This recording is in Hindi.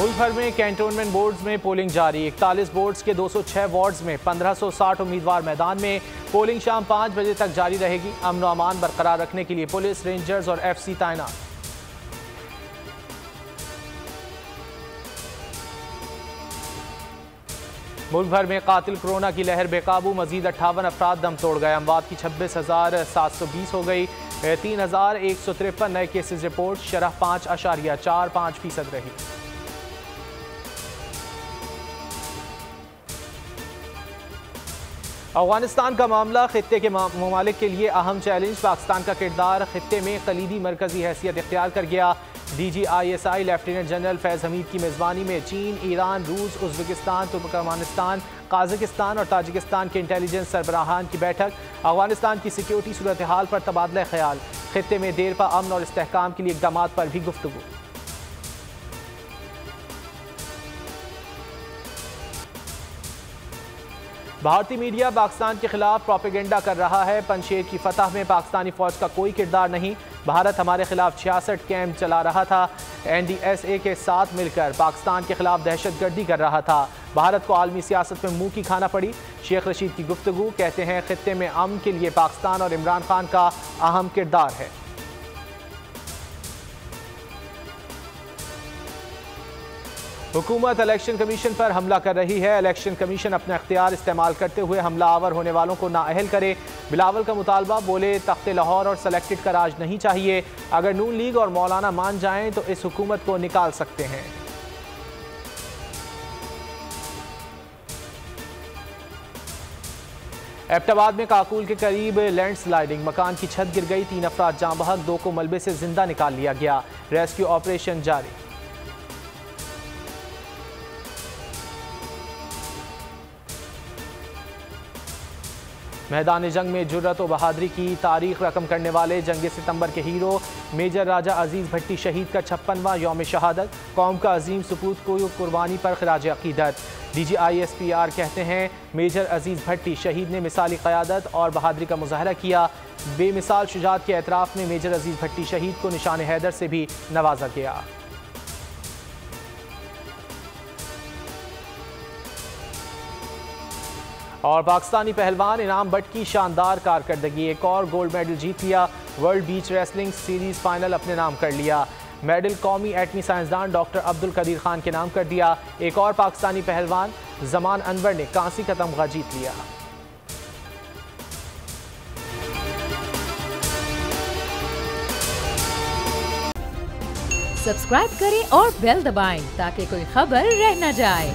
मुल्क भर में कैंटोनमेंट बोर्ड्स में पोलिंग जारी। 41 बोर्ड्स के 206 वार्ड्स में 1560 उम्मीदवार मैदान में। पोलिंग शाम 5 बजे तक जारी रहेगी। अमन व अमान बरकरार रखने के लिए पुलिस, रेंजर्स और FC तैनात। मुल्क भर में कातिल कोरोना की लहर बेकाबू। मजीद 58 अफराद दम तोड़ गए। अमवात की 26,720 हो गई। 3,153 नए केसेस रिपोर्ट। शरह 5.45% रही। अफगानिस्तान का मामला खित्ते के ममालिक के लिए अहम चैलेंज। पाकिस्तान का किरदार खित्ते में कलीदी मरकजी हैसियत इख्तियार कर गया। DG ISI लेफ्टिनेंट जनरल फैज़ हमीद की मेज़बानी में चीन, ईरान, रूस, उज़्बेकिस्तान, तुर्कमेनिस्तान, काज़ाकिस्तान और ताजिकिस्तान के इंटेलिजेंस सरबराहान की बैठक। अफगानिस्तान की सिक्योरिटी सूरत हाल पर तबादला ख्याल। खित्ते में देरपा अमन और इस्तेहकाम के लिए इक़दामात पर भी गुफ्तगू। भारतीय मीडिया पाकिस्तान के खिलाफ प्रोपेगेंडा कर रहा है। पंजशेर की फतह में पाकिस्तानी फौज का कोई किरदार नहीं। भारत हमारे खिलाफ 66 कैंप चला रहा था। NDSA के साथ मिलकर पाकिस्तान के खिलाफ दहशतगर्दी कर रहा था। भारत को आलमी सियासत में मुंह की खाना पड़ी। शेख रशीद की गुफ्तगू। कहते हैं खित्ते में अमन के लिए पाकिस्तान और इमरान खान का अहम किरदार है। हुकूमत इलेक्शन कमीशन पर हमला कर रही है। इलेक्शन कमीशन अपना इख्तियार इस्तेमाल करते हुए हमला आवर होने वालों को नाअहल करे। बिलावल का मुतालबा। बोले तख्ते लाहौर और सेलेक्टेड का राज नहीं चाहिए। अगर नून लीग और मौलाना मान जाएं तो इस हुकूमत को निकाल सकते हैं। एबटाबाद में काकूल के करीब लैंडस्लाइडिंग। मकान की छत गिर गई। 3 अफराद जाँ बहक। 2 को मलबे से जिंदा निकाल लिया गया। रेस्क्यू ऑपरेशन जारी। मैदान जंग में जुर्रत और बहादुरी की तारीख रकम करने वाले जंग सितंबर के हीरो मेजर राजा अजीज़ भट्टी शहीद का 56वां यौम शहादत। कौम का अजीम सपूत को कुर्बानी पर खिराज अकीदत। DG ISPR कहते हैं मेजर अजीज़ भट्टी शहीद ने मिसाली क़यादत और बहादुरी का मुजाहरा किया। बेमिसाल शुजाअत के एतराफ़ में मेजर अजीज़ भट्टी शहीद को निशान हैदर से भी नवाजा गया। और पाकिस्तानी पहलवान इनाम बट की शानदार कारकर्दगी। एक और गोल्ड मेडल जीत लिया। वर्ल्ड बीच रेसलिंग सीरीज फाइनल अपने नाम कर लिया। मेडल कौमी एटमी साइंसदान डॉक्टर अब्दुल कदीर खान के नाम कर दिया। एक और पाकिस्तानी पहलवान जमान अनवर ने कांसी का तमगा जीत लिया। सब्सक्राइब करें और बेल दबाएं ताकि कोई खबर रह न जाए।